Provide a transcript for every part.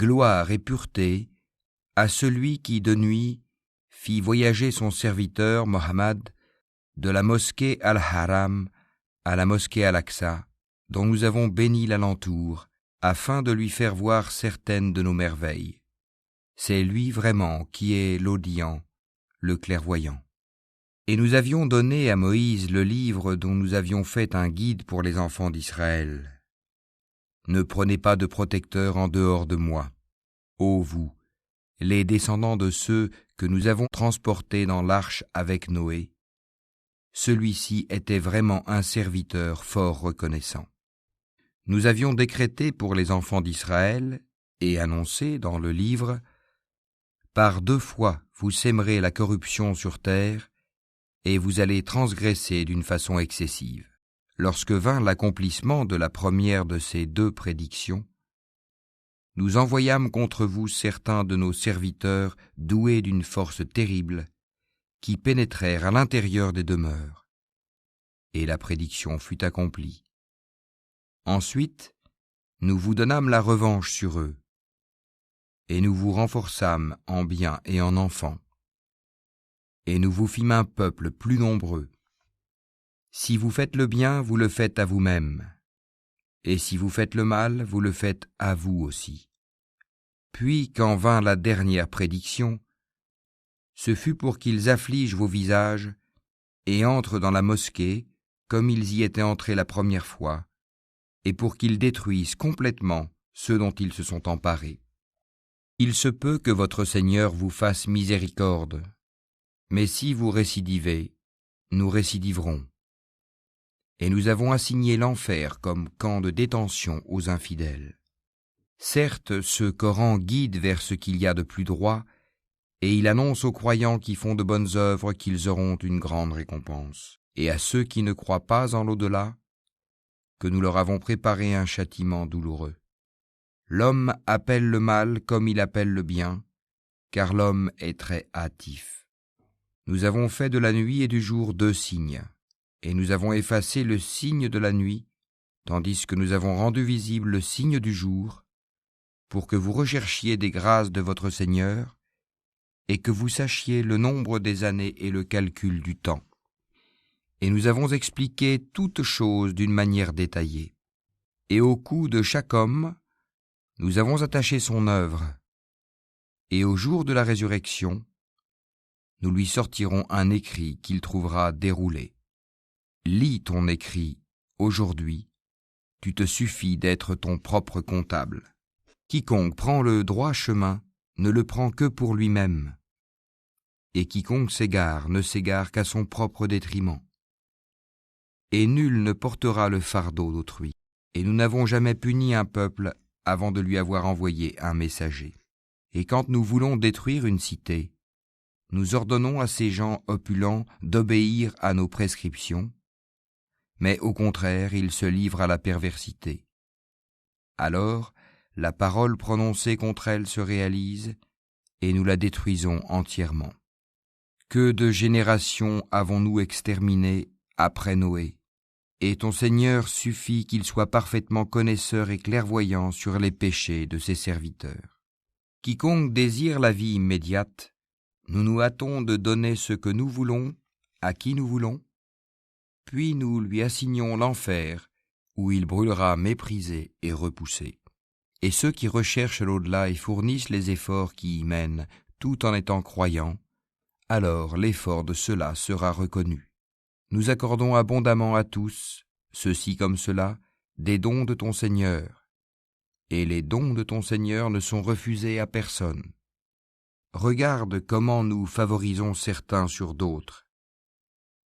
gloire et pureté à celui qui, de nuit, fit voyager son serviteur Mohammed de la mosquée Al-Haram à la mosquée Al-Aqsa, dont nous avons béni l'alentour, afin de lui faire voir certaines de nos merveilles. C'est lui vraiment qui est l'audient, le clairvoyant. Et nous avions donné à Moïse le livre dont nous avions fait un guide pour les enfants d'Israël. Ne prenez pas de protecteur en dehors de moi, ô vous, les descendants de ceux que nous avons transportés dans l'arche avec Noé. Celui-ci était vraiment un serviteur fort reconnaissant. Nous avions décrété pour les enfants d'Israël et annoncé dans le livre: par 2 fois vous sèmerez la corruption sur terre et vous allez transgresser d'une façon excessive. Lorsque vint l'accomplissement de la première de ces 2 prédictions, nous envoyâmes contre vous certains de nos serviteurs doués d'une force terrible, qui pénétrèrent à l'intérieur des demeures. Et la prédiction fut accomplie. Ensuite, nous vous donnâmes la revanche sur eux, et nous vous renforçâmes en biens et en enfants, et nous vous fîmes un peuple plus nombreux. Si vous faites le bien, vous le faites à vous-même, et si vous faites le mal, vous le faites à vous aussi. Puis, quand vint la dernière prédiction, ce fut pour qu'ils affligent vos visages et entrent dans la mosquée comme ils y étaient entrés la première fois, et pour qu'ils détruisent complètement ceux dont ils se sont emparés. Il se peut que votre Seigneur vous fasse miséricorde, mais si vous récidivez, nous récidiverons. Et nous avons assigné l'enfer comme camp de détention aux infidèles. Certes, ce Coran guide vers ce qu'il y a de plus droit, et il annonce aux croyants qui font de bonnes œuvres qu'ils auront une grande récompense, et à ceux qui ne croient pas en l'au-delà, que nous leur avons préparé un châtiment douloureux. L'homme appelle le mal comme il appelle le bien, car l'homme est très hâtif. Nous avons fait de la nuit et du jour 2 signes, et nous avons effacé le signe de la nuit, tandis que nous avons rendu visible le signe du jour, pour que vous recherchiez des grâces de votre Seigneur, et que vous sachiez le nombre des années et le calcul du temps. Et nous avons expliqué toutes choses d'une manière détaillée. Et au cou de chaque homme, nous avons attaché son œuvre, et au jour de la résurrection, nous lui sortirons un écrit qu'il trouvera déroulé. Lis ton écrit, aujourd'hui, tu te suffis d'être ton propre comptable. Quiconque prend le droit chemin ne le prend que pour lui-même, et quiconque s'égare ne s'égare qu'à son propre détriment. Et nul ne portera le fardeau d'autrui, et nous n'avons jamais puni un peuple avant de lui avoir envoyé un messager. Et quand nous voulons détruire une cité, nous ordonnons à ces gens opulents d'obéir à nos prescriptions, mais au contraire, ils se livrent à la perversité. Alors, la parole prononcée contre elle se réalise, et nous la détruisons entièrement. Que de générations avons-nous exterminées après Noé, et ton Seigneur suffit qu'il soit parfaitement connaisseur et clairvoyant sur les péchés de ses serviteurs. Quiconque désire la vie immédiate, nous nous hâtons de donner ce que nous voulons à qui nous voulons, puis nous lui assignons l'enfer, où il brûlera méprisé et repoussé. Et ceux qui recherchent l'au-delà et fournissent les efforts qui y mènent, tout en étant croyants, alors l'effort de ceux-là sera reconnu. Nous accordons abondamment à tous, ceux-ci comme ceux-là, des dons de ton Seigneur, et les dons de ton Seigneur ne sont refusés à personne. Regarde comment nous favorisons certains sur d'autres,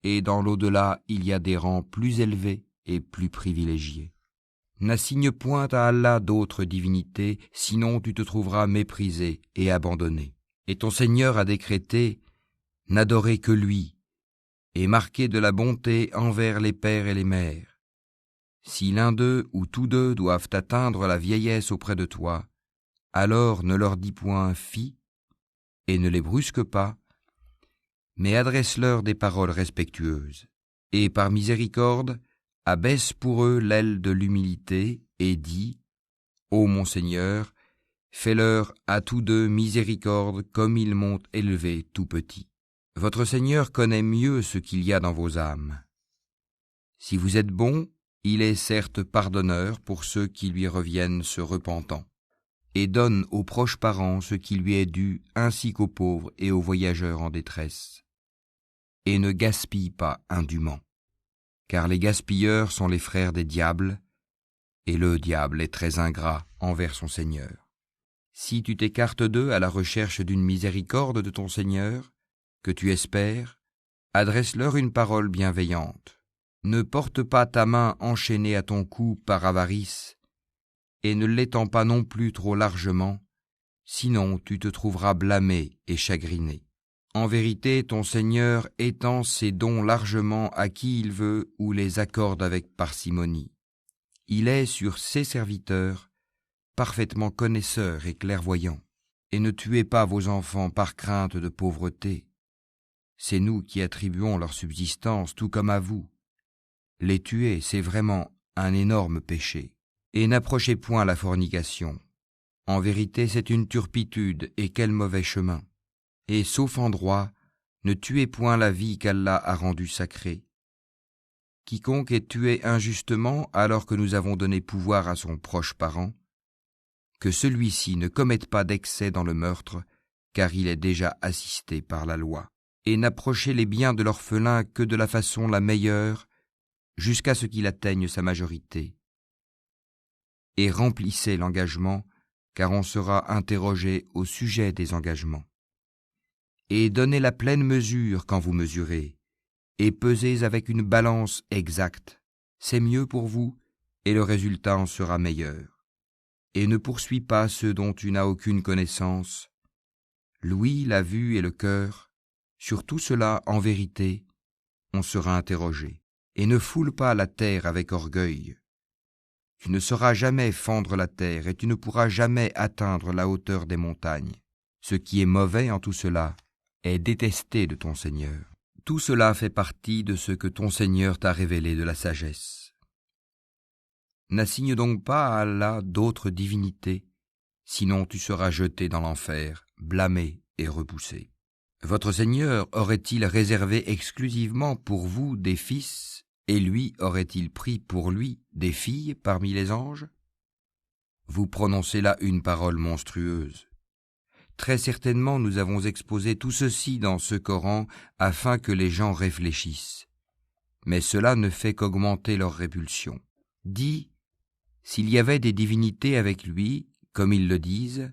et dans l'au-delà il y a des rangs plus élevés et plus privilégiés. N'assigne point à Allah d'autres divinités, sinon tu te trouveras méprisé et abandonné. Et ton Seigneur a décrété: n'adorez que lui, et marquez de la bonté envers les pères et les mères. Si l'un d'eux ou tous deux doivent atteindre la vieillesse auprès de toi, alors ne leur dis point fi, et ne les brusque pas, mais adresse-leur des paroles respectueuses. Et par miséricorde, abaisse pour eux l'aile de l'humilité et dis: Ô mon Seigneur, Fais-leur à tous deux miséricorde comme ils m'ont élevé tout petit. Votre Seigneur connaît mieux ce qu'il y a dans vos âmes. Si vous êtes bons, il est certes pardonneur pour ceux qui lui reviennent se repentant, et donne aux proches parents ce qui lui est dû, ainsi qu'aux pauvres et aux voyageurs en détresse. Et ne gaspille pas indûment, car les gaspilleurs sont les frères des diables, et le diable est très ingrat envers son Seigneur. Si tu t'écartes d'eux à la recherche d'une miséricorde de ton Seigneur, que tu espères, adresse-leur une parole bienveillante. Ne porte pas ta main enchaînée à ton cou par avarice, et ne l'étends pas non plus trop largement, sinon tu te trouveras blâmé et chagriné. En vérité, ton Seigneur étend ses dons largement à qui il veut ou les accorde avec parcimonie. Il est sur ses serviteurs parfaitement connaisseur et clairvoyant. Et ne tuez pas vos enfants par crainte de pauvreté. C'est nous qui attribuons leur subsistance tout comme à vous. Les tuer, c'est vraiment un énorme péché. Et n'approchez point la fornication. En vérité, c'est une turpitude, et quel mauvais chemin. Et sauf en droit, ne tuez point la vie qu'Allah a rendue sacrée. Quiconque est tué injustement alors que nous avons donné pouvoir à son proche parent, que celui-ci ne commette pas d'excès dans le meurtre, car il est déjà assisté par la loi. Et n'approchez les biens de l'orphelin que de la façon la meilleure, jusqu'à ce qu'il atteigne sa majorité. Et remplissez l'engagement, car on sera interrogé au sujet des engagements. Et donnez la pleine mesure quand vous mesurez, et pesez avec une balance exacte. C'est mieux pour vous, et le résultat en sera meilleur. Et ne poursuis pas ceux dont tu n'as aucune connaissance. L'ouïe, la vue et le cœur, sur tout cela, en vérité, on sera interrogé. Et ne foule pas la terre avec orgueil. Tu ne sauras jamais fendre la terre, et tu ne pourras jamais atteindre la hauteur des montagnes. Ce qui est mauvais en tout cela est détesté de ton Seigneur. Tout cela fait partie de ce que ton Seigneur t'a révélé de la sagesse. N'assigne donc pas à Allah d'autres divinités, sinon tu seras jeté dans l'enfer, blâmé et repoussé. Votre Seigneur aurait-il réservé exclusivement pour vous des fils, et lui aurait-il pris pour lui des filles parmi les anges? Vous prononcez là une parole monstrueuse. Très certainement nous avons exposé tout ceci dans ce Coran afin que les gens réfléchissent. Mais cela ne fait qu'augmenter leur répulsion. Dis, s'il y avait des divinités avec lui, comme ils le disent,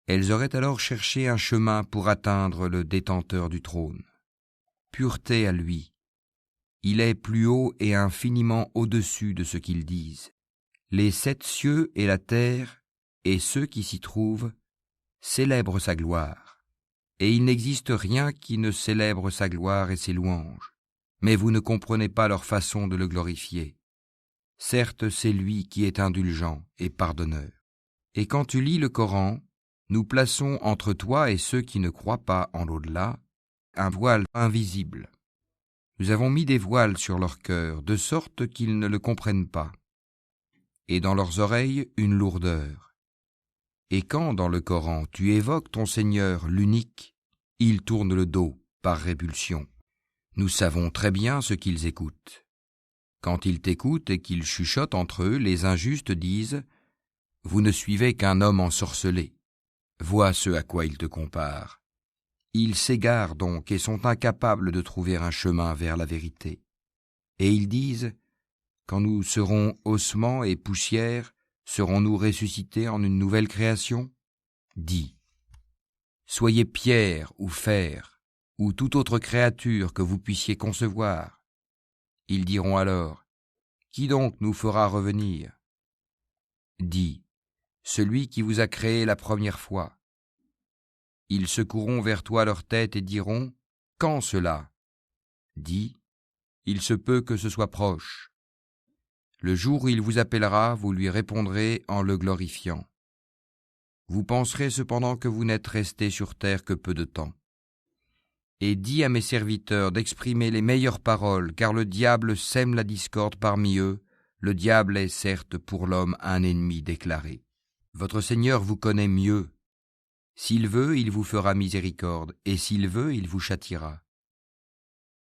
elles auraient alors cherché un chemin pour atteindre le détenteur du trône. Pureté à lui. Il est plus haut et infiniment au-dessus de ce qu'ils disent. Les 7 cieux et la terre, et ceux qui s'y trouvent, célèbrent sa gloire. Et il n'existe rien qui ne célèbre sa gloire et ses louanges. Mais vous ne comprenez pas leur façon de le glorifier. Certes, c'est lui qui est indulgent et pardonneur. Et quand tu lis le Coran, nous plaçons entre toi et ceux qui ne croient pas en l'au-delà un voile invisible. Nous avons mis des voiles sur leur cœur, de sorte qu'ils ne le comprennent pas, et dans leurs oreilles une lourdeur. Et quand, dans le Coran, tu évoques ton Seigneur, l'unique, ils tournent le dos, par répulsion. Nous savons très bien ce qu'ils écoutent. Quand ils t'écoutent et qu'ils chuchotent entre eux, les injustes disent « Vous ne suivez qu'un homme ensorcelé. Vois ce à quoi ils te comparent. » Ils s'égarent donc et sont incapables de trouver un chemin vers la vérité. Et ils disent « Quand nous serons ossements et poussière, serons-nous ressuscités en une nouvelle création ?» Dis « Soyez pierre ou fer, ou toute autre créature que vous puissiez concevoir. » Ils diront alors « Qui donc nous fera revenir ?» Dis « Celui qui vous a créé la première fois. » Ils secoueront vers toi leur tête et diront « Quand cela ?» Dis « Il se peut que ce soit proche. » Le jour où il vous appellera, vous lui répondrez en le glorifiant. Vous penserez cependant que vous n'êtes restés sur terre que peu de temps. Et dis à mes serviteurs d'exprimer les meilleures paroles, car le diable sème la discorde parmi eux, le diable est certes pour l'homme un ennemi déclaré. Votre Seigneur vous connaît mieux. S'il veut, il vous fera miséricorde, et s'il veut, il vous châtiera.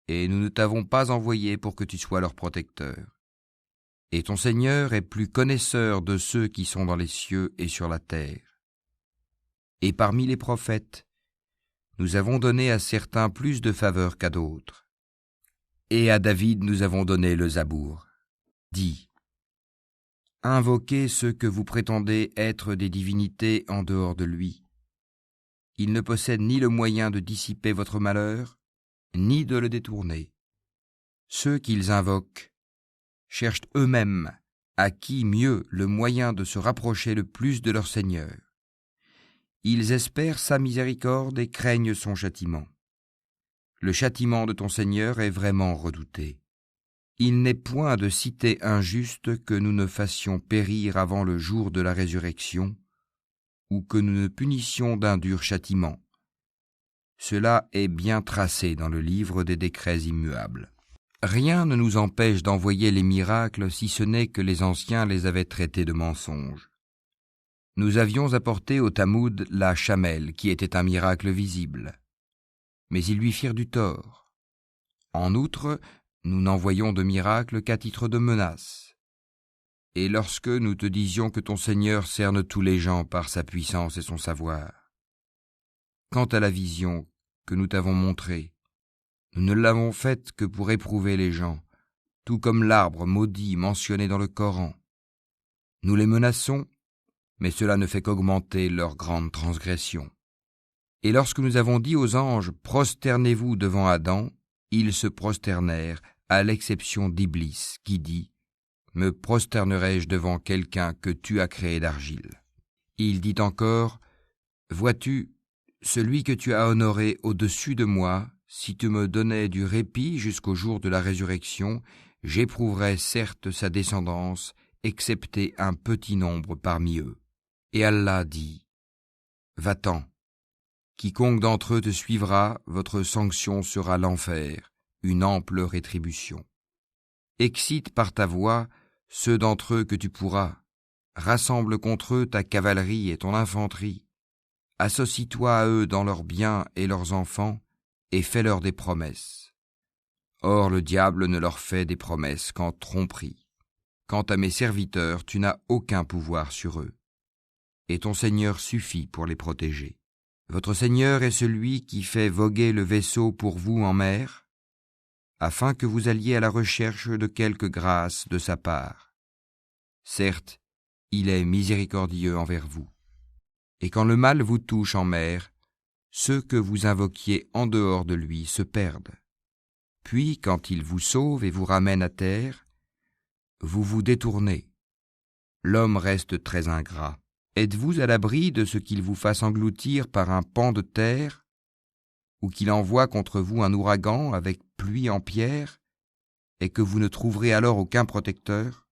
Et nous ne t'avons pas envoyé pour que tu sois leur protecteur. Et ton Seigneur est plus connaisseur de ceux qui sont dans les cieux et sur la terre. Et parmi les prophètes, nous avons donné à certains plus de faveur qu'à d'autres. Et à David nous avons donné le Zabour. Dis, invoquez ceux que vous prétendez être des divinités en dehors de lui. Ils ne possèdent ni le moyen de dissiper votre malheur, ni de le détourner. Ceux qu'ils invoquent cherchent eux-mêmes à qui mieux le moyen de se rapprocher le plus de leur Seigneur. Ils espèrent sa miséricorde et craignent son châtiment. Le châtiment de ton Seigneur est vraiment redouté. Il n'est point de cité injuste que nous ne fassions périr avant le jour de la résurrection, ou que nous ne punissions d'un dur châtiment. Cela est bien tracé dans le livre des décrets immuables. Rien ne nous empêche d'envoyer les miracles si ce n'est que les anciens les avaient traités de mensonges. Nous avions apporté au Tamoud la chamelle, qui était un miracle visible. Mais ils lui firent du tort. En outre, nous n'envoyons de miracle qu'à titre de menace. Et lorsque nous te disions que ton Seigneur cerne tous les gens par sa puissance et son savoir, quant à la vision que nous t'avons montrée, nous ne l'avons faite que pour éprouver les gens, tout comme l'arbre maudit mentionné dans le Coran. Nous les menaçons, mais cela ne fait qu'augmenter leur grande transgression. Et lorsque nous avons dit aux anges « Prosternez-vous devant Adam », ils se prosternèrent, à l'exception d'Iblis, qui dit « Me prosternerai-je devant quelqu'un que tu as créé d'argile ?» Il dit encore « Vois-tu, celui que tu as honoré au-dessus de moi, si tu me donnais du répit jusqu'au jour de la résurrection, j'éprouverais certes sa descendance, excepté un petit nombre parmi eux. » Et Allah dit « Va-t'en, quiconque d'entre eux te suivra, votre sanction sera l'enfer, une ample rétribution. Excite par ta voix ceux d'entre eux que tu pourras, rassemble contre eux ta cavalerie et ton infanterie, associe-toi à eux dans leurs biens et leurs enfants, et fais-leur des promesses. Or le diable ne leur fait des promesses qu'en tromperie. Quant à mes serviteurs, tu n'as aucun pouvoir sur eux, et ton Seigneur suffit pour les protéger. Votre Seigneur est celui qui fait voguer le vaisseau pour vous en mer, afin que vous alliez à la recherche de quelque grâce de sa part. Certes, il est miséricordieux envers vous. Et quand le mal vous touche en mer, ceux que vous invoquiez en dehors de lui se perdent. Puis, quand il vous sauve et vous ramène à terre, vous vous détournez. L'homme reste très ingrat. Êtes-vous à l'abri de ce qu'il vous fasse engloutir par un pan de terre, ou qu'il envoie contre vous un ouragan avec pluie en pierre, et que vous ne trouverez alors aucun protecteur?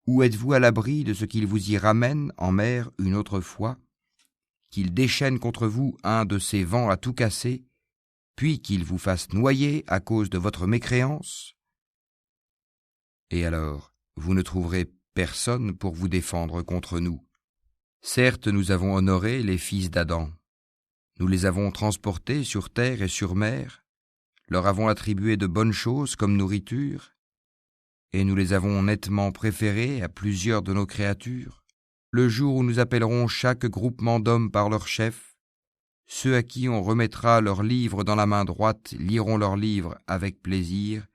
Ou êtes-vous à l'abri de ce qu'il vous y ramène en mer une autre fois, qu'il déchaîne contre vous un de ces vents à tout casser, puis qu'il vous fasse noyer à cause de votre mécréance? Et alors, vous ne trouverez personne pour vous défendre contre nous. Certes, nous avons honoré les fils d'Adam. Nous les avons transportés sur terre et sur mer, leur avons attribué de bonnes choses comme nourriture, et nous les avons nettement préférés à plusieurs de nos créatures. Le jour où nous appellerons chaque groupement d'hommes par leur chef, ceux à qui on remettra leurs livres dans la main droite liront leurs livres avec plaisir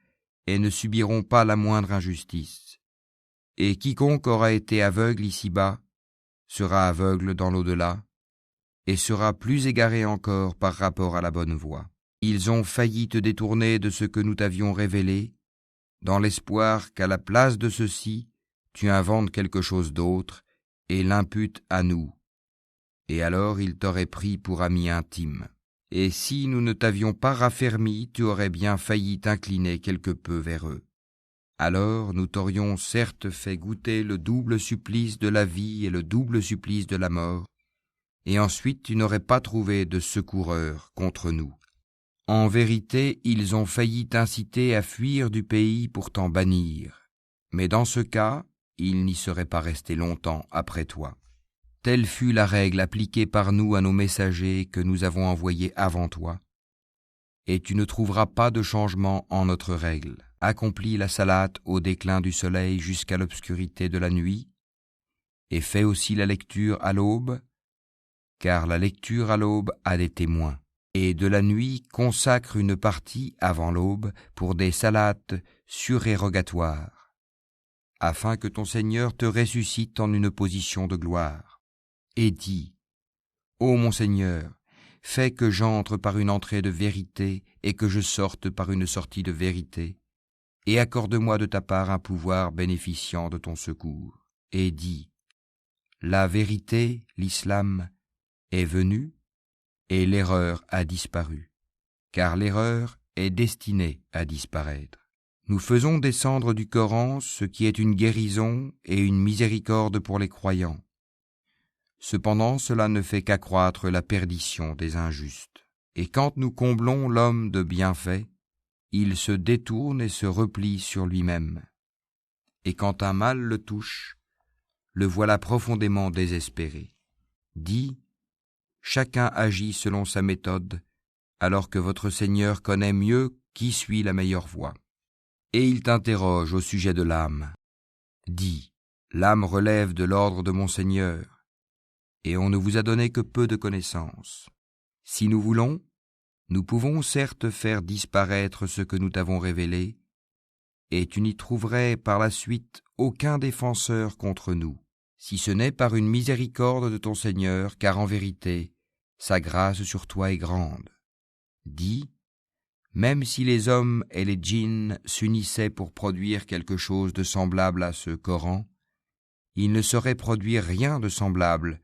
et ne subiront pas la moindre injustice. Et quiconque aura été aveugle ici-bas sera aveugle dans l'au-delà et sera plus égaré encore par rapport à la bonne voie. Ils ont failli te détourner de ce que nous t'avions révélé, dans l'espoir qu'à la place de ceci, tu inventes quelque chose d'autre et l'imputes à nous. Et alors ils t'auraient pris pour ami intime. Et si nous ne t'avions pas raffermi, tu aurais bien failli t'incliner quelque peu vers eux. Alors nous t'aurions certes fait goûter le double supplice de la vie et le double supplice de la mort, et ensuite tu n'aurais pas trouvé de secoureur contre nous. En vérité, ils ont failli t'inciter à fuir du pays pour t'en bannir, mais dans ce cas, ils n'y seraient pas restés longtemps après toi. Telle fut la règle appliquée par nous à nos messagers que nous avons envoyés avant toi, et tu ne trouveras pas de changement en notre règle. Accomplis la salate au déclin du soleil jusqu'à l'obscurité de la nuit, et fais aussi la lecture à l'aube, car la lecture à l'aube a des témoins. Et de la nuit consacre une partie avant l'aube pour des salates surérogatoires, afin que ton Seigneur te ressuscite en une position de gloire. Et dis, ô mon Seigneur, fais que j'entre par une entrée de vérité et que je sorte par une sortie de vérité, et accorde-moi de ta part un pouvoir bénéficiant de ton secours. Et dis, la vérité, l'islam, est venue, et l'erreur a disparu, car l'erreur est destinée à disparaître. Nous faisons descendre du Coran ce qui est une guérison et une miséricorde pour les croyants. Cependant, cela ne fait qu'accroître la perdition des injustes. Et quand nous comblons l'homme de bienfaits, il se détourne et se replie sur lui-même. Et quand un mal le touche, le voilà profondément désespéré. Dis, chacun agit selon sa méthode, alors que votre Seigneur connaît mieux qui suit la meilleure voie. Et il t'interroge au sujet de l'âme. Dis, l'âme relève de l'ordre de mon Seigneur, et on ne vous a donné que peu de connaissances. Si nous voulons, nous pouvons certes faire disparaître ce que nous t'avons révélé, et tu n'y trouverais par la suite aucun défenseur contre nous, si ce n'est par une miséricorde de ton Seigneur, car en vérité, sa grâce sur toi est grande. Dis, même si les hommes et les djinns s'unissaient pour produire quelque chose de semblable à ce Coran, ils ne sauraient produire rien de semblable,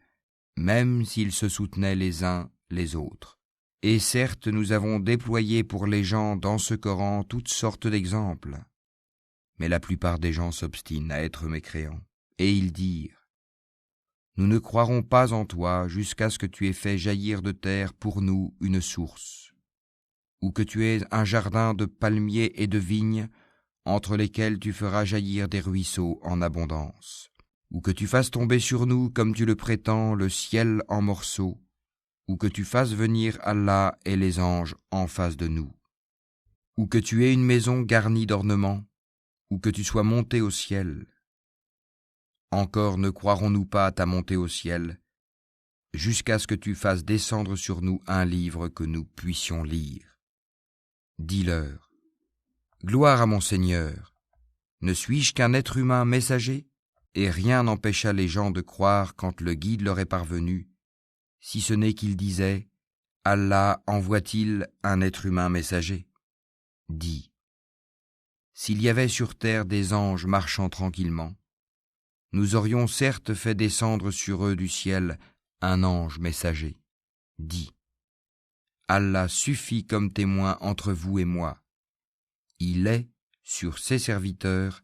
même s'ils se soutenaient les uns les autres. Et certes, nous avons déployé pour les gens dans ce Coran toutes sortes d'exemples, mais la plupart des gens s'obstinent à être mécréants. Et ils dirent, nous ne croirons pas en toi jusqu'à ce que tu aies fait jaillir de terre pour nous une source, ou que tu aies un jardin de palmiers et de vignes entre lesquels tu feras jaillir des ruisseaux en abondance, ou que tu fasses tomber sur nous, comme tu le prétends, le ciel en morceaux, ou que tu fasses venir Allah et les anges en face de nous, ou que tu aies une maison garnie d'ornements, ou que tu sois monté au ciel. Encore ne croirons-nous pas à ta montée au ciel, jusqu'à ce que tu fasses descendre sur nous un livre que nous puissions lire. Dis-leur, gloire à mon Seigneur, ne suis-je qu'un être humain messager ? Et rien n'empêcha les gens de croire quand le guide leur est parvenu, si ce n'est qu'ils disaient, Allah envoie-t-il un être humain messager ? Dis, s'il y avait sur terre des anges marchant tranquillement, nous aurions certes fait descendre sur eux du ciel un ange messager. Dis, Allah suffit comme témoin entre vous et moi. Il est, sur ses serviteurs,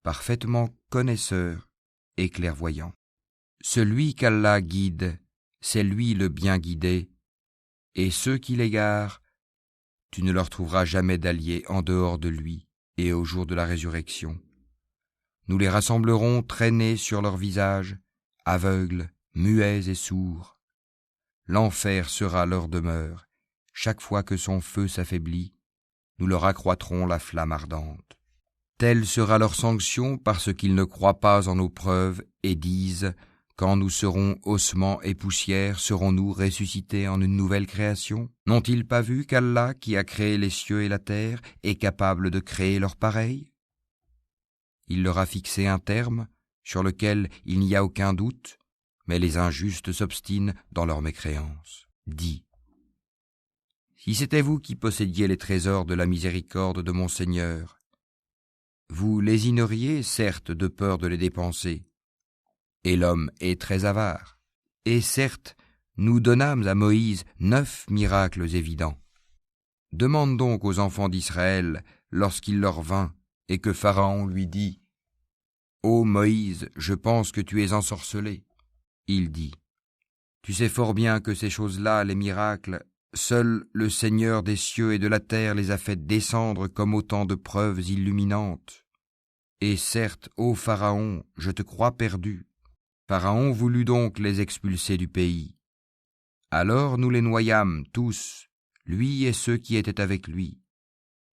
parfaitement connaisseur et clairvoyant. Celui qu'Allah guide, c'est lui le bien guidé, et ceux qui l'égarent, tu ne leur trouveras jamais d'alliés en dehors de lui et au jour de la résurrection. Nous les rassemblerons traînés sur leurs visages, aveugles, muets et sourds. L'enfer sera leur demeure. Chaque fois que son feu s'affaiblit, nous leur accroîtrons la flamme ardente. Telle sera leur sanction parce qu'ils ne croient pas en nos preuves et disent « Quand nous serons ossements et poussière, serons-nous ressuscités en une nouvelle création ?» N'ont-ils pas vu qu'Allah, qui a créé les cieux et la terre, est capable de créer leur pareil ? Il leur a fixé un terme sur lequel il n'y a aucun doute, mais les injustes s'obstinent dans leur mécréance. Dis, si c'était vous qui possédiez les trésors de la miséricorde de mon Seigneur, vous lésineriez certes de peur de les dépenser, et l'homme est très avare. Et certes, nous donnâmes à Moïse 9 miracles évidents. Demande donc aux enfants d'Israël lorsqu'il leur vint, et que Pharaon lui dit « Ô Moïse, je pense que tu es ensorcelé. » Il dit « Tu sais fort bien que ces choses-là, les miracles, seul le Seigneur des cieux et de la terre les a fait descendre comme autant de preuves illuminantes. Et certes, ô Pharaon, je te crois perdu. Pharaon voulut donc les expulser du pays. Alors nous les noyâmes tous, lui et ceux qui étaient avec lui.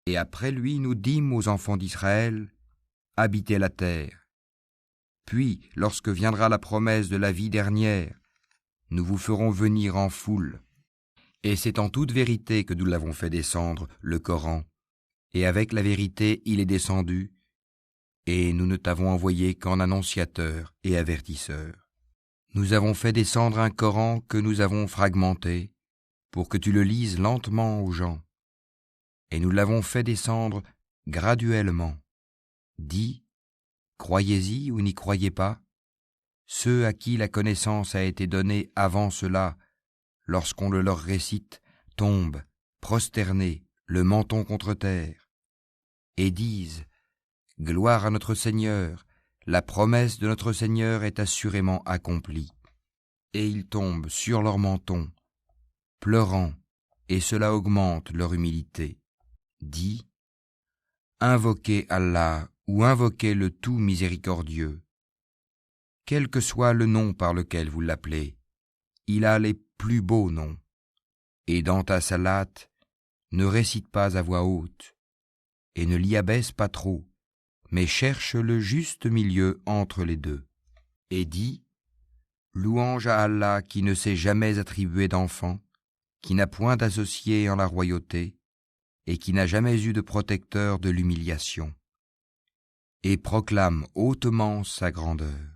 Et après lui nous dîmes aux enfants d'Israël, habitez la terre. Puis, lorsque viendra la promesse de la vie dernière, nous vous ferons venir en foule. Et c'est en toute vérité que nous l'avons fait descendre, le Coran, et avec la vérité il est descendu, et nous ne t'avons envoyé qu'en annonciateur et avertisseur. Nous avons fait descendre un Coran que nous avons fragmenté, pour que tu le lises lentement aux gens. Et nous l'avons fait descendre graduellement. Dis, croyez-y ou n'y croyez pas. Ceux à qui la connaissance a été donnée avant cela, lorsqu'on le leur récite, tombent, prosternés, le menton contre terre, et disent, gloire à notre Seigneur, la promesse de notre Seigneur est assurément accomplie. Et ils tombent sur leur menton, pleurant, et cela augmente leur humilité. Dis, invoquez Allah ou invoquez le tout miséricordieux. Quel que soit le nom par lequel vous l'appelez, il a les plus beaux noms. Et dans ta salate, ne récite pas à voix haute, et ne l'y abaisse pas trop, mais cherche le juste milieu entre les deux. Et dis, louange à Allah qui ne s'est jamais attribué d'enfant, qui n'a point d'associé en la royauté, et qui n'a jamais eu de protecteur de l'humiliation. Et proclame hautement sa grandeur.